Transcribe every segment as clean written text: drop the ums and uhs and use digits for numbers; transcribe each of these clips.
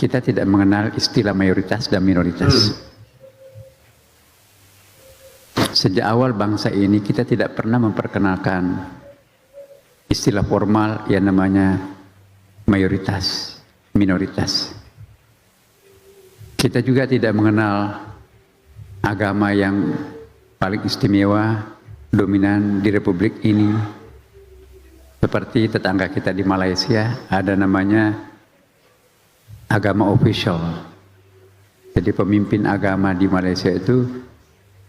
kita tidak mengenal istilah mayoritas dan minoritas. Sejak awal bangsa ini kita tidak pernah memperkenalkan istilah formal yang namanya mayoritas, minoritas. Kita juga tidak mengenal agama yang paling istimewa, dominan di Republik ini. Seperti tetangga kita di Malaysia, ada namanya agama official. Jadi pemimpin agama di Malaysia itu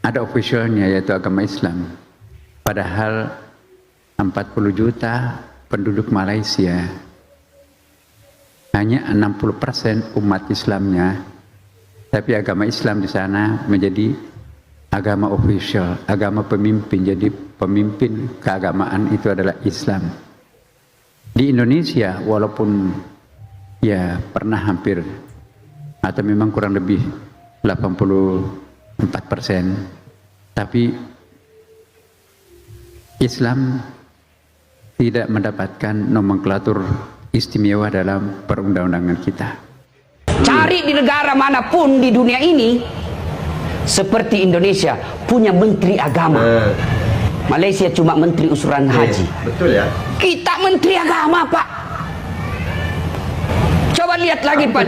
ada officialnya, yaitu agama Islam. Padahal 40 juta penduduk Malaysia, hanya 60% umat Islamnya, tapi agama Islam di sana menjadi agama official, agama pemimpin. Jadi pemimpin keagamaan itu adalah Islam. Di Indonesia, walaupun ya pernah hampir atau memang kurang lebih 84%, tapi Islam tidak mendapatkan nomenklatur istimewa dalam perundang-undangan kita. Cari di negara manapun di dunia ini, seperti Indonesia punya menteri agama. Malaysia cuma menteri usuran haji. Betul ya. Kita menteri agama, Pak. Coba lihat lagi, Pak.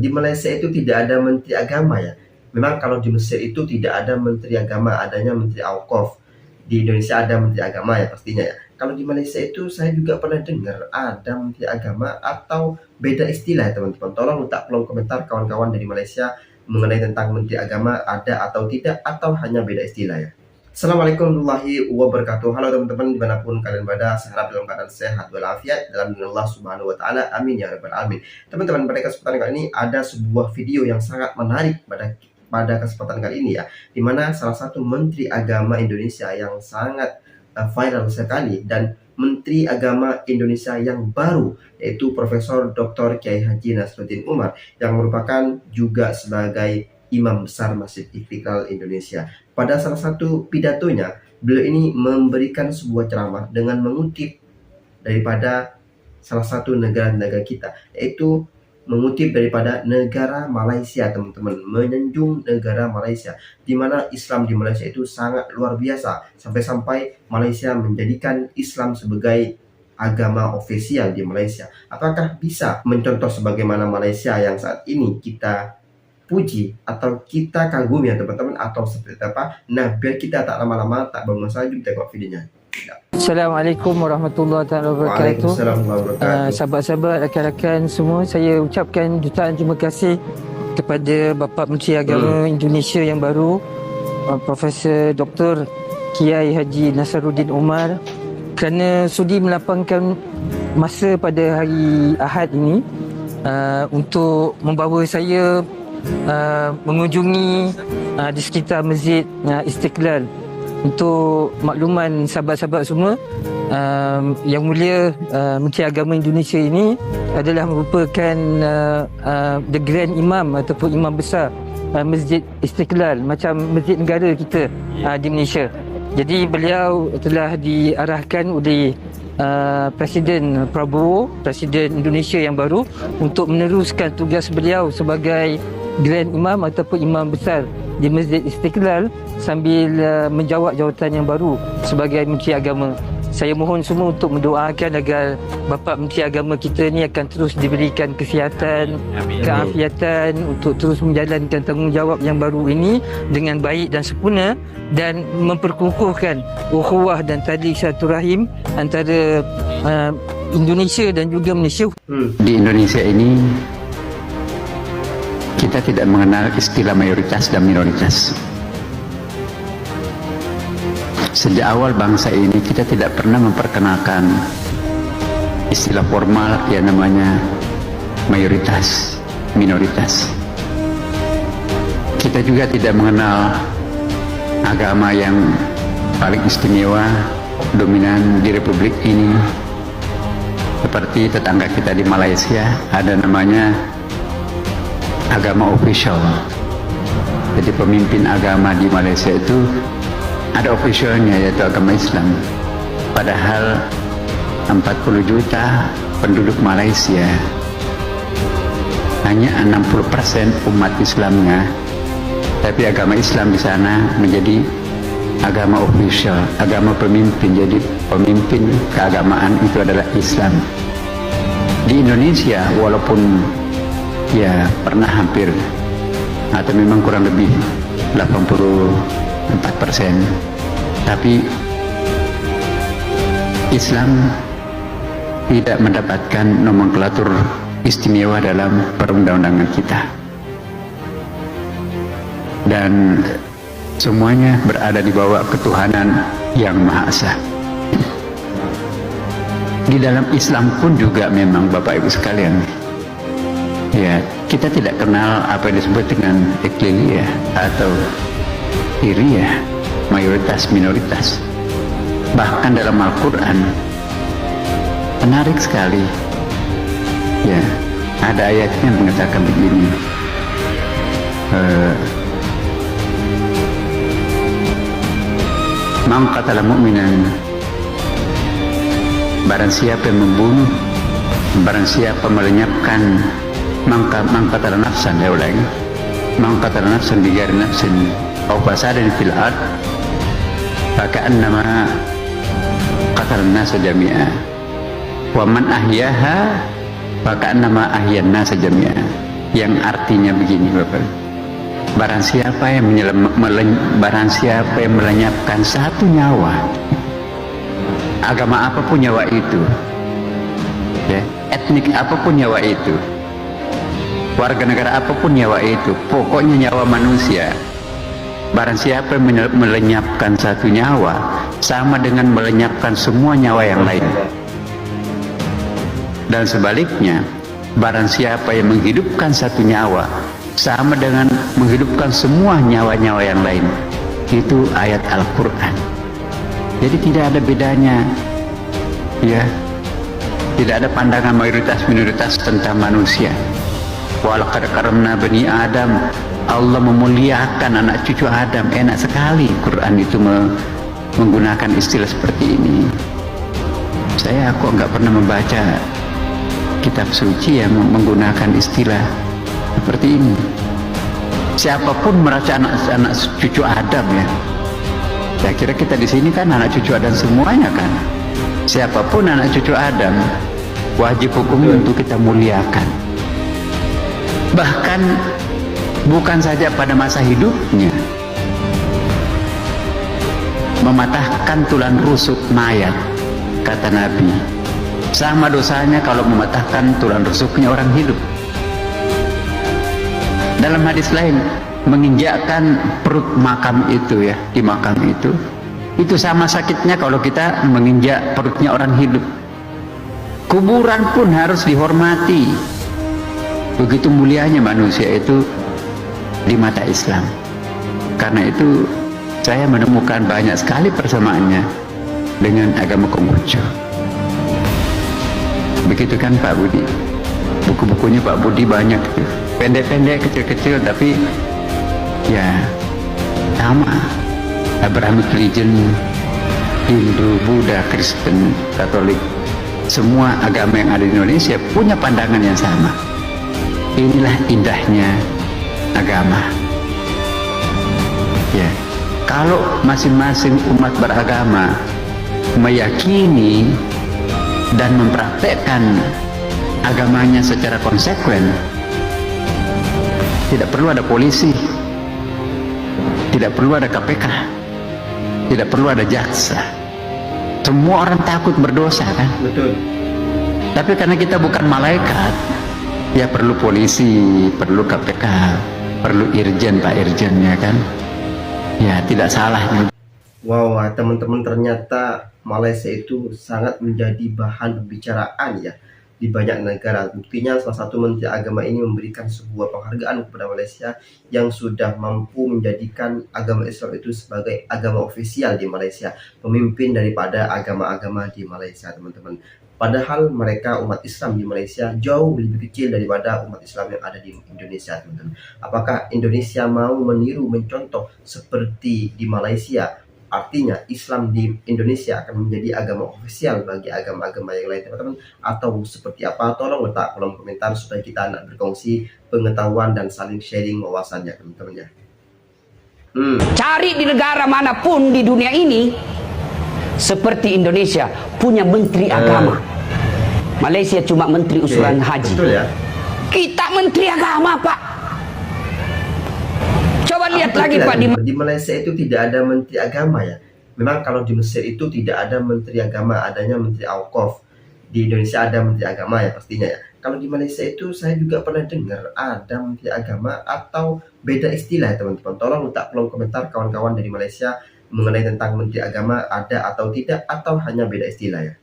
Di Malaysia itu tidak ada menteri agama ya. Memang kalau di Mesir itu tidak ada menteri agama, adanya menteri Auqaf. Di Indonesia ada menteri agama ya pastinya ya. Kalau di Malaysia itu saya juga pernah dengar ada menteri agama atau beda istilah ya teman-teman. Tolong letak kolom komentar kawan-kawan dari Malaysia mengenai tentang menteri agama ada atau tidak, atau hanya beda istilah ya. Assalamualaikum warahmatullahi wabarakatuh. Halo teman-teman dimanapun kalian berada, saya harap dalam keadaan sehat walafiat dalam lindungan Allah Subhanahu Wa Taala. Amin ya rabbal alamin. Teman-teman, pada kesempatan kali ini ada sebuah video yang sangat menarik pada kesempatan kali ini ya, dimana salah satu menteri agama Indonesia yang sangat viral sekali dan menteri agama Indonesia yang baru, yaitu Profesor Dr. Kiai Haji Nasaruddin Umar, yang merupakan juga sebagai Imam Besar Masjid Istiqlal Indonesia. Pada salah satu pidatonya, beliau ini memberikan sebuah ceramah dengan mengutip daripada salah satu negara-negara kita, yaitu mengutip daripada negara Malaysia, teman-teman, menyanjung negara Malaysia, di mana Islam di Malaysia itu sangat luar biasa, sampai-sampai Malaysia menjadikan Islam sebagai agama ofisial di Malaysia. Apakah bisa mencontoh sebagaimana Malaysia yang saat ini kita puji atau kita kagumi ya teman-teman, atau seperti apa? Nah, biar kita tak lama-lama, tak bangun saja, tengok videonya. Assalamualaikum warahmatullahi wabarakatuh. Waalaikumsalam warahmatullahi wabarakatuh. Sahabat-sahabat, rakan-rakan semua, saya ucapkan jutaan terima kasih kepada Bapa Menteri Agama Indonesia yang baru, Profesor Dr. Kiai Haji Nasaruddin Umar, kerana sudi melapangkan masa pada hari Ahad ini untuk membawa saya mengunjungi di sekitar Masjid Istiqlal. Untuk makluman sahabat-sahabat semua, Yang Mulia Menteri Agama Indonesia ini adalah merupakan the Grand Imam ataupun Imam Besar Masjid Istiqlal, macam masjid negara kita di Malaysia. Jadi beliau telah diarahkan oleh Presiden Prabowo, Presiden Indonesia yang baru, untuk meneruskan tugas beliau sebagai Grand Imam ataupun Imam Besar di Masjid Istiqlal sambil menjawab jawatan yang baru sebagai Menteri Agama. Saya mohon semua untuk mendoakan agar Bapa Menteri Agama kita ni akan terus diberikan kesihatan, keafiatan untuk terus menjalankan tanggungjawab yang baru ini dengan baik dan sempurna, dan memperkukuhkan ukhuwah dan tali silaturahim antara Indonesia dan juga Malaysia. Di Indonesia ini kita tidak mengenal istilah mayoritas dan minoritas. Sejak awal bangsa ini kita tidak pernah memperkenalkan istilah formal yang namanya mayoritas, minoritas. Kita juga tidak mengenal agama yang paling istimewa, dominan di Republik ini. Seperti tetangga kita di Malaysia, ada namanya agama official. Jadi pemimpin agama di Malaysia itu ada officialnya, yaitu agama Islam. Padahal 40 juta penduduk Malaysia, hanya 60% umat Islamnya, tapi agama Islam di sana menjadi agama official, agama pemimpin. Jadi pemimpin keagamaan itu adalah Islam. Di Indonesia walaupun ya pernah hampir atau memang kurang lebih 84%, tapi Islam tidak mendapatkan nomenklatur istimewa dalam perundang-undangan kita, dan semuanya berada di bawah ketuhanan yang Maha Esa. Di dalam Islam pun juga memang Bapak Ibu sekalian, ya, kita tidak kenal apa yang disebut dengan eklesia atau iriyah, mayoritas minoritas. Bahkan dalam Al-Quran menarik sekali, ya, ada ayatnya yang mengatakan begini, man qatala mu'minan, barang siapa yang membunuh, barang siapa melenyapkan, man qatala nafsan, saya ulangi, man qatala nafsan bighairi nafsin aw fasadin fil ard faka'annama qatala an-nasa jami'a wa man ahyaha faka'annama ahyan nasa jami'a. Yang artinya begini Bapak, barang siapa yang melenyapkan satu nyawa, agama apapun nyawa itu, ya, etnik apapun nyawa itu, warga negara apapun nyawa itu, pokoknya nyawa manusia, barang siapa yang melenyapkan satu nyawa sama dengan melenyapkan semua nyawa yang lain. Dan sebaliknya, barang siapa yang menghidupkan satu nyawa sama dengan menghidupkan semua nyawa-nyawa yang lain. Itu ayat Al-Quran. Jadi tidak ada bedanya, ya, tidak ada pandangan mayoritas minoritas tentang manusia. Walaqad karamna bani Adam, Allah memuliakan anak cucu Adam. Enak sekali Quran itu menggunakan istilah seperti ini. Saya kok nggak pernah membaca kitab suci yang menggunakan istilah seperti ini. Siapapun merasa anak cucu Adam, ya, saya kira kita di sini kan anak cucu Adam semuanya kan. Siapapun anak cucu Adam, wajib hukumnya untuk kita muliakan. Bahkan bukan saja pada masa hidupnya, mematahkan tulang rusuk mayat, kata Nabi, sama dosanya kalau mematahkan tulang rusuknya orang hidup. Dalam hadis lain, menginjakkan perut makam itu, ya, di makam itu sama sakitnya kalau kita menginjak perutnya orang hidup. Kuburan pun harus dihormati. Begitu mulianya manusia itu di mata Islam. Karena itu saya menemukan banyak sekali persamaannya dengan agama Konghucu. Begitu kan Pak Budi? Buku-bukunya Pak Budi banyak, pendek-pendek, kecil-kecil, tapi ya sama. Abrahamic religion, Hindu, Buddha, Kristen, Katolik, semua agama yang ada di Indonesia punya pandangan yang sama. Inilah indahnya agama. Ya, kalau masing-masing umat beragama meyakini dan mempraktekkan agamanya secara konsekuen, tidak perlu ada polisi, tidak perlu ada KPK, tidak perlu ada jaksa. Semua orang takut berdosa kan? Betul. Tapi karena kita bukan malaikat, ya perlu polisi, perlu KPK, perlu irjen, Pak Irjennya kan? Ya tidak salah. Wow, teman-teman, ternyata Malaysia itu sangat menjadi bahan pembicaraan, ya, di banyak negara. Buktinya salah satu Menteri Agama ini memberikan sebuah penghargaan kepada Malaysia yang sudah mampu menjadikan agama Islam itu sebagai agama ofisial di Malaysia, pemimpin daripada agama-agama di Malaysia, teman-teman. Padahal mereka umat Islam di Malaysia jauh lebih kecil daripada umat Islam yang ada di Indonesia, teman-teman. Apakah Indonesia mau meniru, mencontoh seperti di Malaysia? Artinya Islam di Indonesia akan menjadi agama ofisial bagi agama-agama yang lain, teman-teman, atau seperti apa? Tolong letak kolom komentar supaya kita anak berkongsi pengetahuan dan saling sharing wawasannya, teman-teman ya. Cari di negara manapun di dunia ini seperti Indonesia punya menteri agama. Malaysia cuma menteri usulan haji. Betul ya. Kita menteri agama, Pak. Coba lihat lagi, Pak, di Malaysia itu tidak ada menteri agama ya. Memang kalau di Mesir itu tidak ada menteri agama, adanya menteri Auqaf. Di Indonesia ada menteri agama ya pastinya ya. Kalau di Malaysia itu saya juga pernah dengar ada menteri agama atau beda istilah ya, teman-teman. Tolong letak kolom komentar kawan-kawan dari Malaysia mengenai tentang menteri agama ada atau tidak, atau hanya beda istilah ya.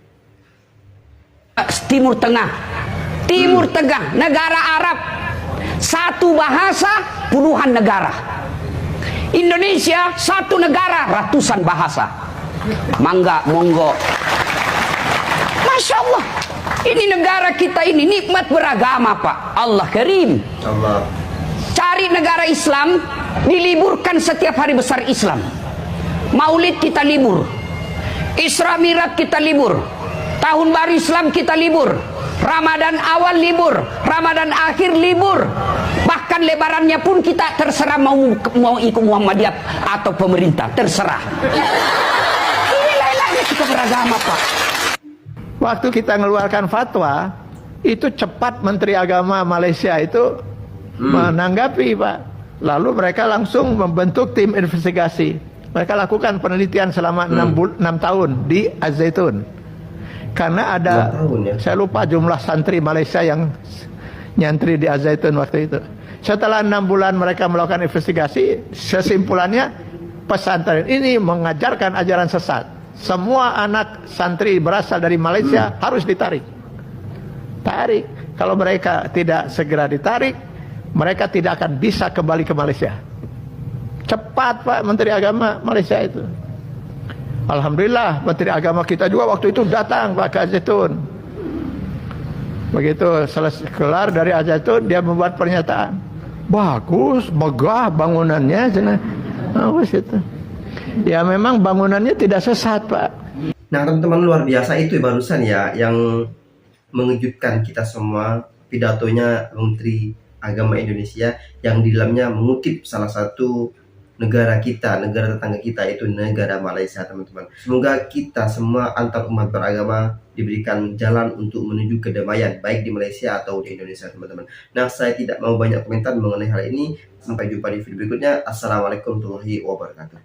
Timur Tengah, negara Arab, satu bahasa puluhan negara. Indonesia satu negara ratusan bahasa. Mangga, monggo. Masya Allah, ini negara kita ini nikmat beragama, Pak. Allah Karim. Allah. Cari negara Islam, diliburkan setiap hari besar Islam. Maulid kita libur, Isra Mi'raj kita libur, Tahun Baru Islam kita libur, Ramadan awal libur, Ramadan akhir libur. Bahkan lebarannya pun kita terserah mau ikut Muhammadiyah atau pemerintah, terserah. Inilah kita beragama, Pak. Waktu kita mengeluarkan fatwa, itu cepat Menteri Agama Malaysia itu menanggapi, Pak. Lalu mereka langsung membentuk tim investigasi. Mereka lakukan penelitian selama 6 tahun di Az-Zaitun. Karena ada, saya lupa jumlah santri Malaysia yang nyantri di Az-Zaitun waktu itu. Setelah 6 bulan mereka melakukan investigasi, kesimpulannya pesantren ini mengajarkan ajaran sesat. Semua anak santri berasal dari Malaysia harus ditarik. Tarik. Kalau mereka tidak segera ditarik, mereka tidak akan bisa kembali ke Malaysia. Cepat, Pak, Menteri Agama Malaysia itu. Alhamdulillah, Menteri Agama kita juga waktu itu datang, Pak, ke Az-Zaitun. Begitu selesai kelar dari Az-Zaitun, dia membuat pernyataan. Bagus, megah bangunannya. Bagus itu. Ya memang bangunannya tidak sesat, Pak. Nah, teman-teman, luar biasa itu barusan ya, yang mengejutkan kita semua, pidatonya Menteri Agama Indonesia yang di dalamnya mengutip salah satu negara kita, negara tetangga kita, itu negara Malaysia, teman-teman. Semoga kita semua antar umat beragama diberikan jalan untuk menuju kedamaian, baik di Malaysia atau di Indonesia, teman-teman. Nah, saya tidak mau banyak komentar mengenai hal ini. Sampai jumpa di video berikutnya. Assalamualaikum warahmatullahi wabarakatuh.